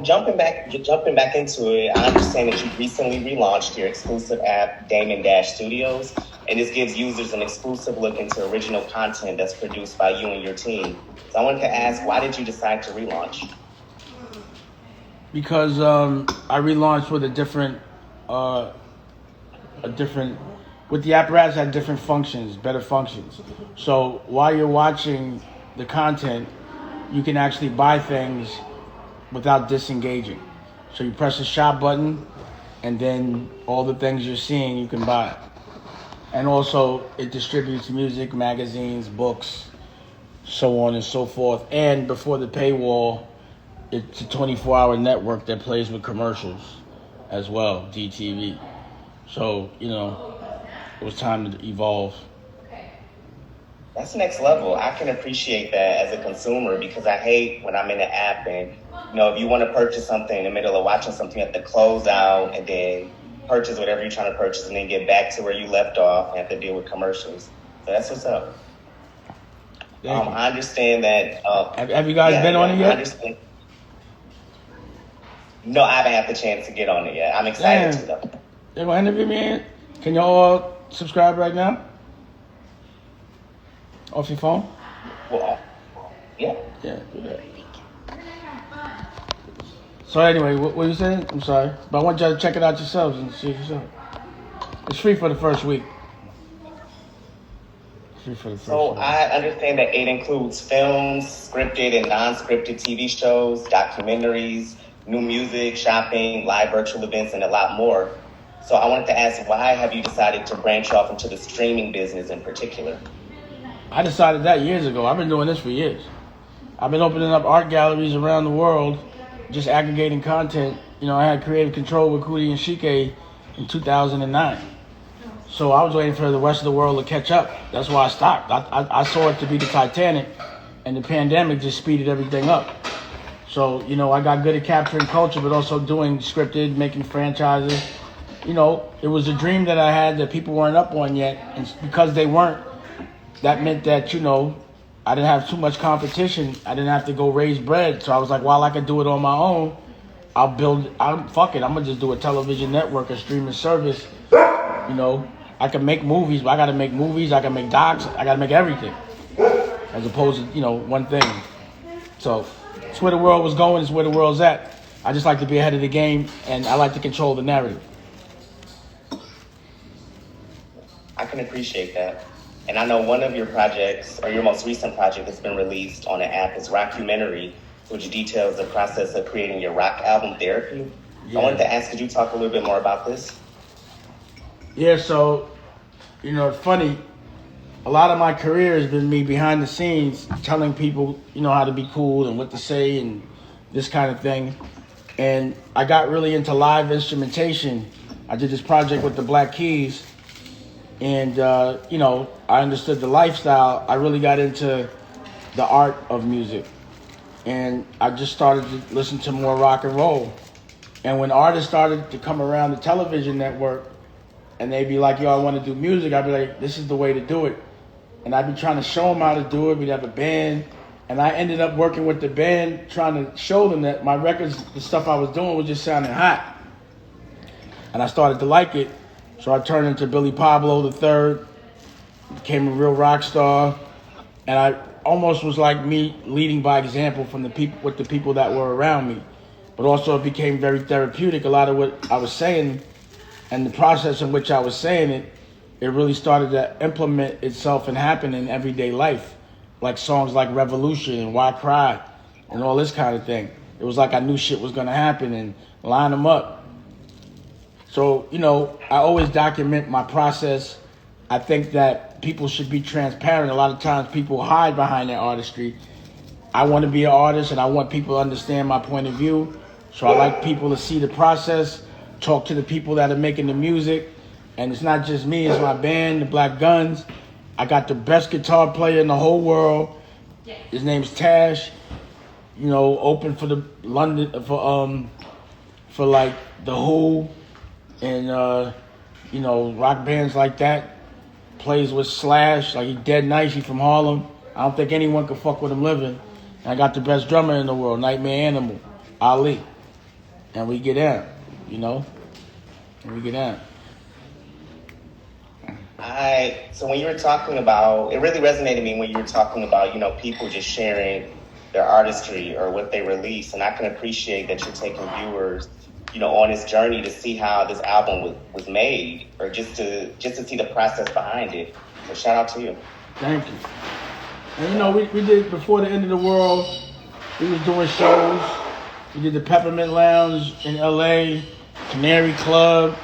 Jumping back into it, I understand that you recently relaunched your exclusive app, Damon Dash Studios, and this gives users an exclusive look into original content that's produced by you and your team. So I wanted to ask, why did you decide to relaunch? Because I relaunched with with the apparatus had different functions, better functions. So while you're watching the content, you can actually buy things without disengaging. So you press the shop button, and then all the things you're seeing you can buy. And also it distributes music, magazines, books, so on and so forth. And before the paywall, it's a 24-hour network that plays with commercials as well, DTV. So, it was time to evolve. That's next level. I can appreciate that as a consumer because I hate when I'm in an app and, if you want to purchase something in the middle of watching something, you have to close out and then purchase whatever you're trying to purchase and then get back to where you left off and have to deal with commercials. So that's what's up. I understand that. Have you guys been on it yet? I understand. No, I haven't had the chance to get on it yet. I'm excited to, though. They're going to interview me. Can y'all subscribe right now? Off your phone? Well, yeah. Yeah, do that. So anyway, what were you saying? I'm sorry. But I want y'all to check it out yourselves and see it yourself. It's free for the first week. So I understand that it includes films, scripted and non-scripted TV shows, documentaries, new music, shopping, live virtual events, and a lot more. So I wanted to ask, why have you decided to branch off into the streaming business in particular? I decided that years ago. I've been doing this for years. I've been opening up art galleries around the world, just aggregating content. I had creative control with Cody and Shiike in 2009. So I was waiting for the rest of the world to catch up. That's why I stopped. I saw it to be the Titanic, and the pandemic just speeded everything up. So, I got good at capturing culture, but also doing scripted, making franchises. It was a dream that I had that people weren't up on yet. And because they weren't, that meant that, I didn't have too much competition. I didn't have to go raise bread. So I was like, while I could do it on my own, I'm going to just do a television network, a streaming service. I can make movies, but I got to make movies. I can make docs. I got to make everything as opposed to, one thing. So it's where the world was going. It's where the world's at. I just like to be ahead of the game, and I like to control the narrative. I can appreciate that. And I know one of your projects, or your most recent project that's been released on the app is Rockumentary, which details the process of creating your rock album Therapy. Yeah. I wanted to ask, could you talk a little bit more about this? Yeah, so, it's funny. A lot of my career has been me behind the scenes telling people, how to be cool and what to say and this kind of thing. And I got really into live instrumentation. I did this project with the Black Keys. And, I understood the lifestyle. I really got into the art of music. And I just started to listen to more rock and roll. And when artists started to come around the television network and they'd be like, yo, I want to do music, I'd be like, this is the way to do it. And I'd be trying to show them how to do it. We'd have a band. And I ended up working with the band, trying to show them that my records, the stuff I was doing was just sounding hot. And I started to like it. So I turned into Billy Pablo III, became a real rock star, and I almost was like me leading by example from the people that were around me. But also it became very therapeutic. A lot of what I was saying and the process in which I was saying it, it really started to implement itself and happen in everyday life, like songs like Revolution and Why Cry and all this kind of thing. It was like I knew shit was going to happen and line them up. So, I always document my process. I think that people should be transparent. A lot of times people hide behind their artistry. I want to be an artist and I want people to understand my point of view. So I like people to see the process, talk to the people that are making the music. And it's not just me, it's my band, the Black Guns. I got the best guitar player in the whole world. His name's Tash. Open for the London, for like The Who. And, rock bands like that. Plays with Slash, like he dead nice, he from Harlem. I don't think anyone can fuck with him living. And I got the best drummer in the world, Nightmare Animal, Ali. and we get out, you know, and we get out. So when you were talking about, it really resonated with me when you were talking about, people just sharing their artistry or what they release. And I can appreciate that you're taking viewers, on this journey to see how this album was made, or just to see the process behind it. So shout out to you. Thank you. And we did, before the end of the world, we was doing shows. We did the Peppermint Lounge in LA, Canary Club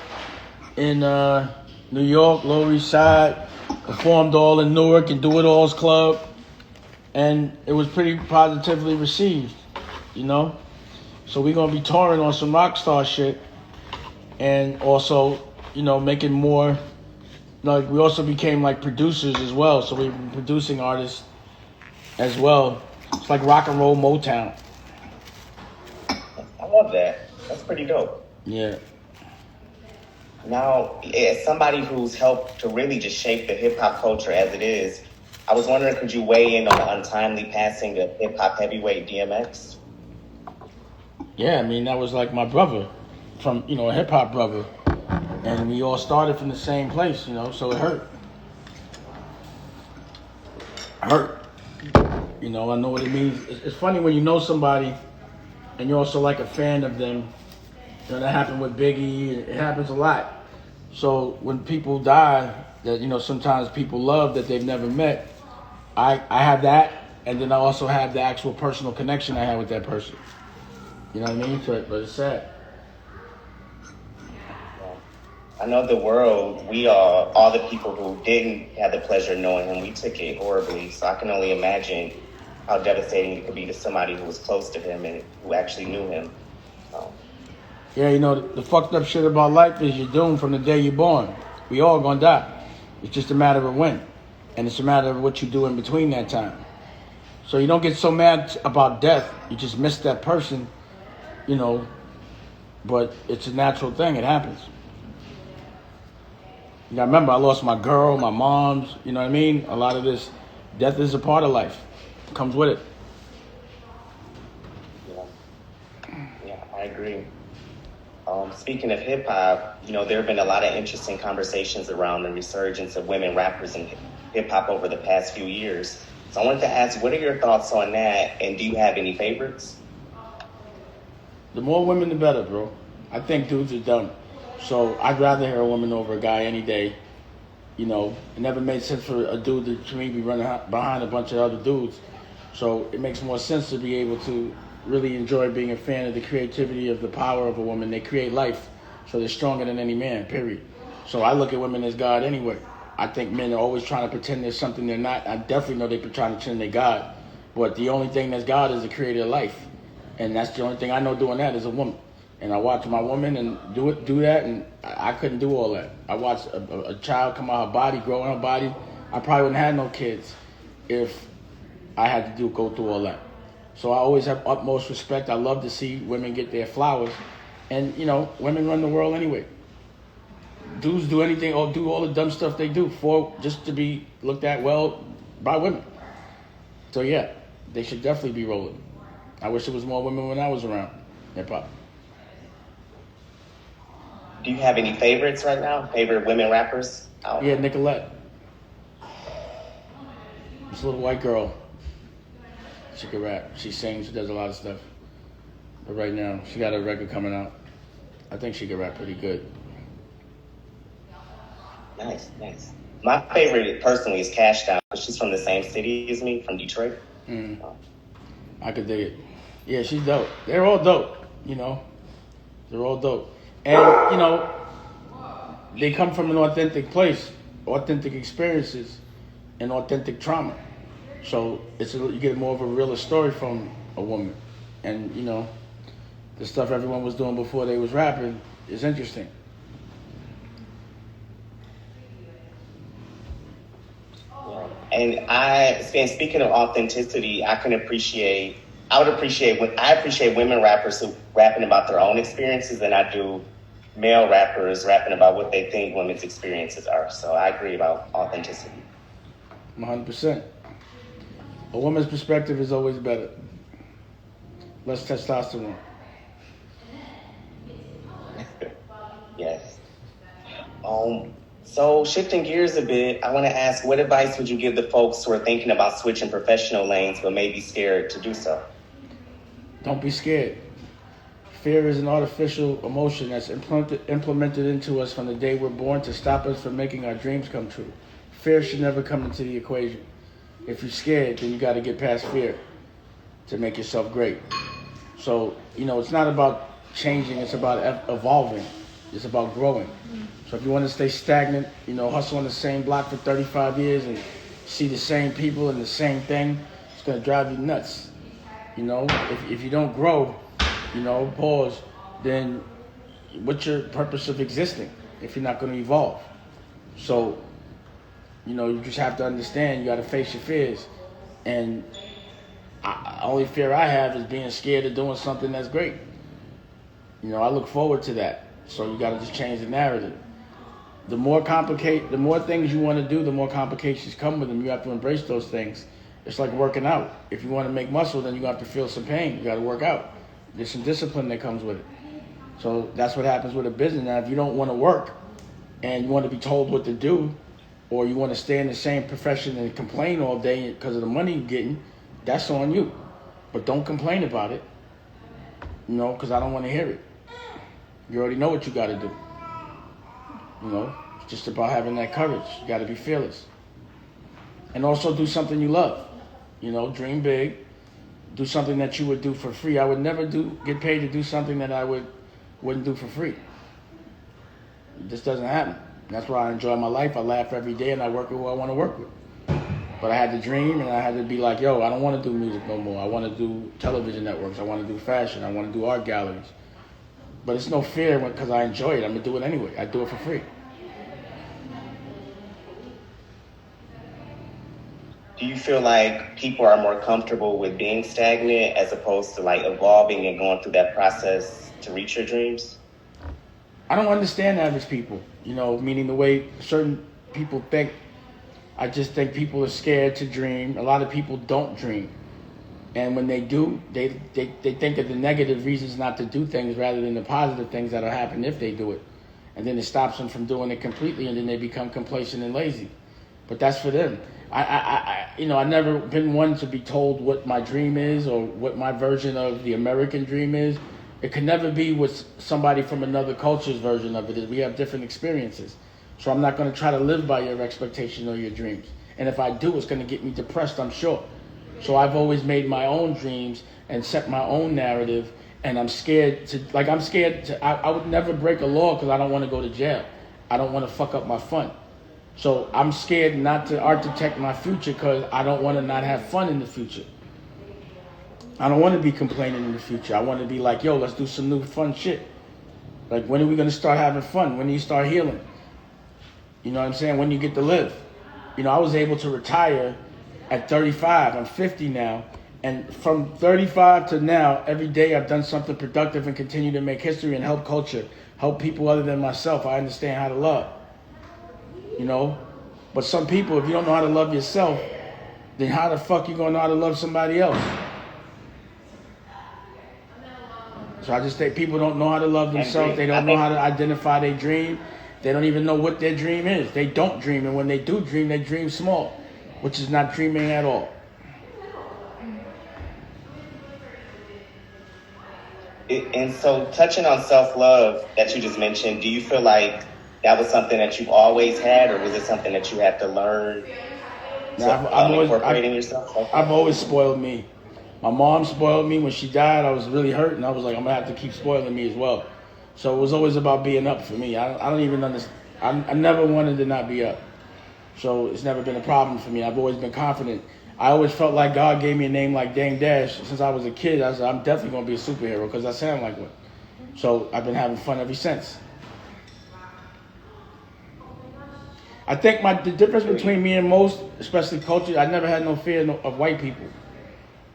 in New York, Lower East Side, performed all in Newark and Do It All's Club, and it was pretty positively received, So we're gonna be touring on some rock star shit, and also, making more. We also became like producers as well, so we've been producing artists as well. It's like rock and roll Motown. I love that. That's pretty dope. Yeah. Now, as somebody who's helped to really just shape the hip-hop culture as it is, I was wondering, could you weigh in on the untimely passing of hip-hop heavyweight DMX? Yeah, that was like my brother, from, a hip-hop brother. And we all started from the same place, so it hurt. I know what it means. It's funny when you know somebody and you're also like a fan of them. That happened with Biggie. It happens a lot. So when people die, that sometimes people love that they've never met, I have that, and then I also have the actual personal connection I had with that person. You know what I mean? But it's sad. I know the world, we all the people who didn't have the pleasure of knowing him, we took it horribly. So I can only imagine how devastating it could be to somebody who was close to him and who actually knew him. Yeah, the fucked up shit about life is you're doomed from the day you're born. We all gonna die. It's just a matter of when. And it's a matter of what you do in between that time. So you don't get so mad about death. You just miss that person, but it's a natural thing. It happens. You gotta remember, I lost my girl, my mom's, you know what I mean? A lot of this, death is a part of life. It comes with it. Yeah, I agree. Speaking of hip-hop, there have been a lot of interesting conversations around the resurgence of women rappers in hip-hop over the past few years. So I wanted to ask, what are your thoughts on that, and do you have any favorites? The more women, the better, bro. I think dudes are dumb. So I'd rather hear a woman over a guy any day. It never made sense for a dude to me be running behind a bunch of other dudes. So it makes more sense to be able to really enjoy being a fan of the creativity of the power of a woman. They create life, so they're stronger than any man, period. So I look at women as God anyway. I think men are always trying to pretend there's something they're not. I definitely know they're trying to pretend they're God. But the only thing that's God is the creator of life. And that's the only thing I know doing that is a woman. And I watch my woman and do that, and I couldn't do all that. I watched a child come out of her body, grow in her body. I probably wouldn't have no kids if I had to go through all that. So I always have utmost respect. I love to see women get their flowers. And, women run the world anyway. Dudes do anything or do all the dumb stuff they do just to be looked at well by women. So, yeah, they should definitely be rolling. I wish there was more women when I was around hip-hop. Do you have any favorites right now? Favorite women rappers? Yeah, Nicolette. This little white girl. She can rap. She sings. She does a lot of stuff. But right now, she got a record coming out. I think she can rap pretty good. Nice. My favorite personally is Cash Down. She's from the same city as me, from Detroit. I could dig it. Yeah, she's dope. They're all dope, They're all dope. And, they come from an authentic place, authentic experiences, and authentic trauma. So you get more of a realer story from a woman. And, the stuff everyone was doing before they was rapping is interesting. And speaking of authenticity, I appreciate women rappers who rapping about their own experiences than I do male rappers rapping about what they think women's experiences are. So I agree about authenticity. 100%. A woman's perspective is always better. Less testosterone. So shifting gears a bit, I want to ask, what advice would you give the folks who are thinking about switching professional lanes but may be scared to do so? Don't be scared. Fear is an artificial emotion that's implemented into us from the day we're born to stop us from making our dreams come true. Fear should never come into the equation. If you're scared, then you got to get past fear to make yourself great. So, it's not about changing, it's about evolving. It's about growing. So if you want to stay stagnant, hustle on the same block for 35 years and see the same people and the same thing, it's going to drive you nuts. If you don't grow, pause, then what's your purpose of existing if you're not going to evolve? So, you just have to understand, you got to face your fears. And only fear I have is being scared of doing something that's great. I look forward to that. So you got to just change the narrative. The more things you want to do, the more complications come with them. You have to embrace those things. It's like working out. If you want to make muscle, then you have to feel some pain. You got to work out. There's some discipline that comes with it. So that's what happens with a business. Now, if you don't want to work and you want to be told what to do, or you want to stay in the same profession and complain all day because of the money you're getting, that's on you. But don't complain about it, because I don't want to hear it. You already know what you got to do. It's just about having that courage. You got to be fearless. And also do something you love. Dream big. Do something that you would do for free. I would never get paid to do something that I wouldn't do for free. This doesn't happen. That's why I enjoy my life. I laugh every day and I work with who I want to work with. But I had to dream and I had to be like, I don't want to do music no more. I want to do television networks. I want to do fashion. I want to do art galleries. But it's no fear because I enjoy it. I'm going to do it anyway. I do it for free. Do you feel like people are more comfortable with being stagnant as opposed to like evolving and going through that process to reach your dreams? I don't understand average people, meaning the way certain people think. I just think people are scared to dream. A lot of people don't dream. And when they do, they think of the negative reasons not to do things rather than the positive things that'll happen if they do it. And then it stops them from doing it completely, and then they become complacent and lazy. But that's for them. I've never been one to be told what my dream is or what my version of the American dream is. It can never be what somebody from another culture's version of it is. We have different experiences. So I'm not going to try to live by your expectation or your dreams. And if I do, it's going to get me depressed, I'm sure. So I've always made my own dreams and set my own narrative. And I'm scared to, I would never break a law because I don't want to go to jail. I don't want to fuck up my fun. So I'm scared not to architect my future because I don't want to not have fun in the future. I don't want to be complaining in the future. I want to be like, let's do some new fun shit. Like, when are we going to start having fun? When do you start healing? You know what I'm saying? When you get to live. I was able to retire at 35. I'm 50 now. And from 35 to now, every day I've done something productive and continue to make history and help culture, help people other than myself. I understand how to love. But some people, if you don't know how to love yourself, then how the fuck you gonna know how to love somebody else? So I just think people don't know how to love themselves. They don't know how to identify their dream. They don't even know what their dream is. They don't dream, and when they do dream, they dream small, which is not dreaming at all. And so touching on self-love that you just mentioned, do you feel like that was something that you've always had, or was it something that you had to learn incorporating yourself? I've always spoiled me. My mom spoiled me. When she died, I was really hurt, and I was like, I'm going to have to keep spoiling me as well. So it was always about being up for me. I don't even understand. I never wanted to not be up. So it's never been a problem for me. I've always been confident. I always felt like God gave me a name like Dame Dash. Since I was a kid, I said, I'm definitely going to be a superhero because I sound like one. So I've been having fun ever since. I think the difference between me and most, especially culture, I never had no fear of white people.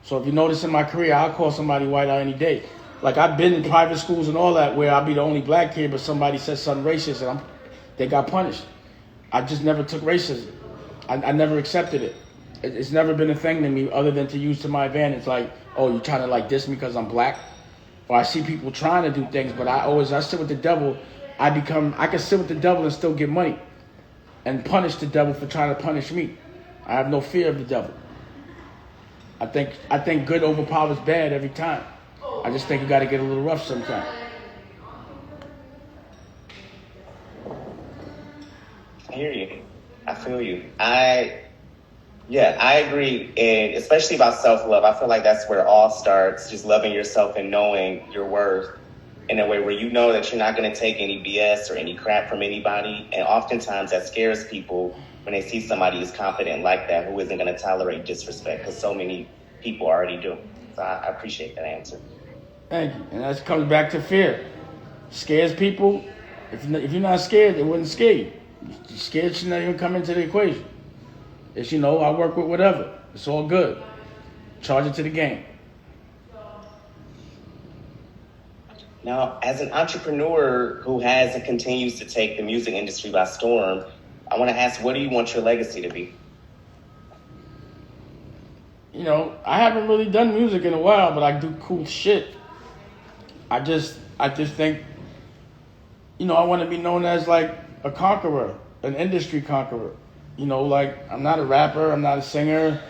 So if you notice in my career, I'll call somebody white out any day. Like, I've been in private schools and all that where I'll be the only black kid, but somebody says something racist and they got punished. I just never took racism. I never accepted it. It's never been a thing to me other than to use to my advantage. Like, oh, you're trying to diss me because I'm black? Or I see people trying to do things, but I sit with the devil I can sit with the devil and still get money and punish the devil for trying to punish me. I have no fear of the devil. I think good overpowers bad every time. I just think you got to get a little rough sometimes. I hear you. I feel you. I agree. And especially about self-love. I feel like that's where it all starts. Just loving yourself and knowing your worth in a way where you know that you're not going to take any BS or any crap from anybody. And oftentimes that scares people when they see somebody who's confident like that, who isn't going to tolerate disrespect, because so many people already do. So I appreciate that answer. Thank you. And that comes back to fear. Scares people. If you're not scared, it wouldn't scare you. Scared should not even come into the equation. It's, I work with whatever. It's all good. Charge it to the game. Now, as an entrepreneur who has and continues to take the music industry by storm, I want to ask, what do you want your legacy to be? I haven't really done music in a while, but I do cool shit. I just think, I want to be known as like a conqueror, an industry conqueror. I'm not a rapper, I'm not a singer.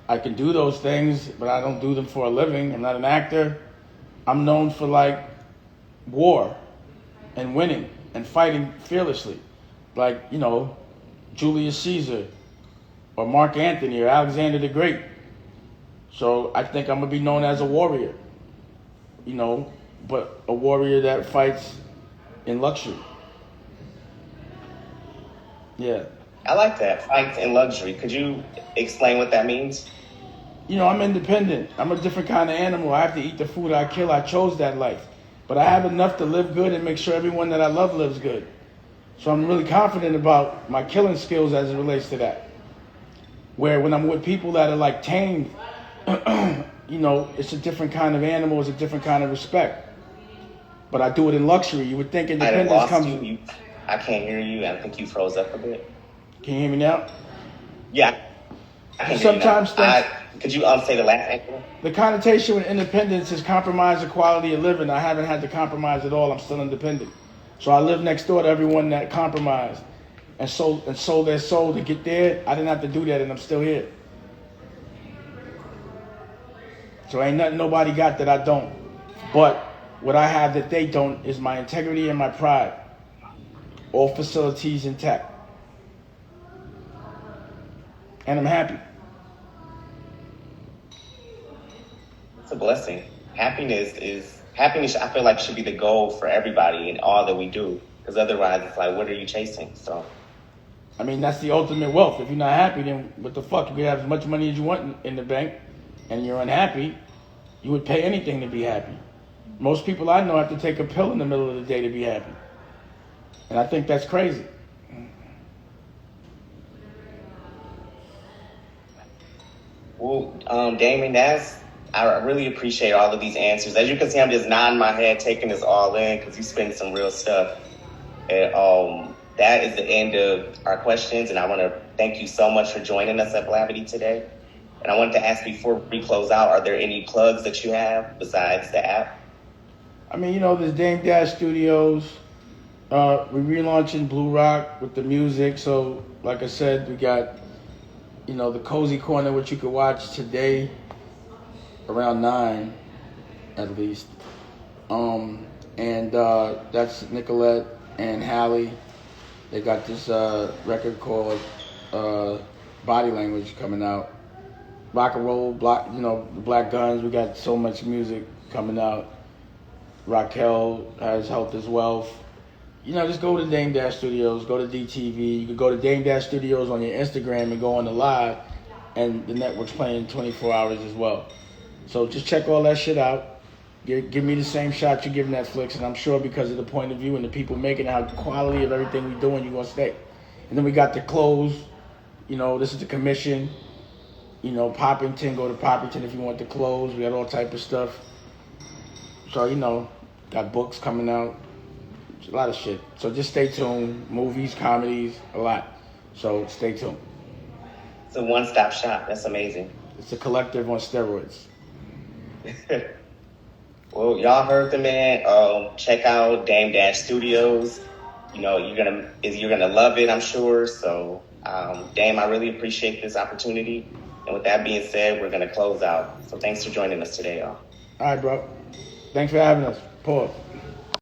I can do those things, but I don't do them for a living. I'm not an actor. I'm known for like war and winning and fighting fearlessly. Like, Julius Caesar or Mark Antony or Alexander the Great. So I think I'm going to be known as a warrior, but a warrior that fights in luxury. Yeah. I like that, fights in luxury. Could you explain what that means? I'm independent. I'm a different kind of animal. I have to eat the food I kill. I chose that life. But I have enough to live good and make sure everyone that I love lives good. So I'm really confident about my killing skills as it relates to that. Where when I'm with people that are like tamed, it's a different kind of animal, it's a different kind of respect. But I do it in luxury. You would think independence comes... I can't hear you. I think you froze up a bit. Can you hear me now? Yeah. I can Sometimes hear you now. Could you say the last thing? The connotation with independence is compromise the quality of living. I haven't had to compromise at all. I'm still independent. So I live next door to everyone that compromised and sold their soul to get there. I didn't have to do that, and I'm still here. So ain't nothing nobody got that I don't. But what I have that they don't is my integrity and my pride. All facilities intact. And I'm happy. It's a blessing. Happiness, I feel like, should be the goal for everybody in all that we do. Because otherwise, it's like, what are you chasing? So, that's the ultimate wealth. If you're not happy, then what the fuck? You can have as much money as you want in the bank, and you're unhappy, you would pay anything to be happy. Most people I know have to take a pill in the middle of the day to be happy. And I think that's crazy. Well, Damon, I really appreciate all of these answers. As you can see, I'm just nodding my head, taking this all in, because you spend some real stuff. And that is the end of our questions, and I want to thank you so much for joining us at Blavity today. And I wanted to ask, before we close out, are there any plugs that you have besides the app? There's Dame Dash Studios. We're relaunching Blue Rock with the music. So, like I said, we got, the Cozy Corner, which you could watch today around 9, at least. And that's Nicolette and Hallie. They got this record called Body Language coming out. Rock and roll, Black Guns. We got so much music coming out. Raquel has Health is Wealth. Just go to Dame Dash Studios, go to DTV. You can go to Dame Dash Studios on your Instagram and go on the live, and the network's playing 24 hours as well. So just check all that shit out. Give me the same shot you give Netflix, and I'm sure because of the point of view and the people making it, how the quality of everything we're doing, you're going to stay. And then we got the clothes. This is the commission. Poppington, go to Poppington if you want the clothes. We got all type of stuff. So, got books coming out. A lot of shit. So just stay tuned. Movies, comedies, a lot. So stay tuned. It's a one-stop shop. That's amazing. It's a collective on steroids. Well, y'all heard the man. Check out Dame Dash Studios. you're gonna love it, I'm sure. So, Dame, I really appreciate this opportunity. And with that being said, we're gonna close out. So thanks for joining us today, y'all. All right, bro. Thanks for having us. Pause.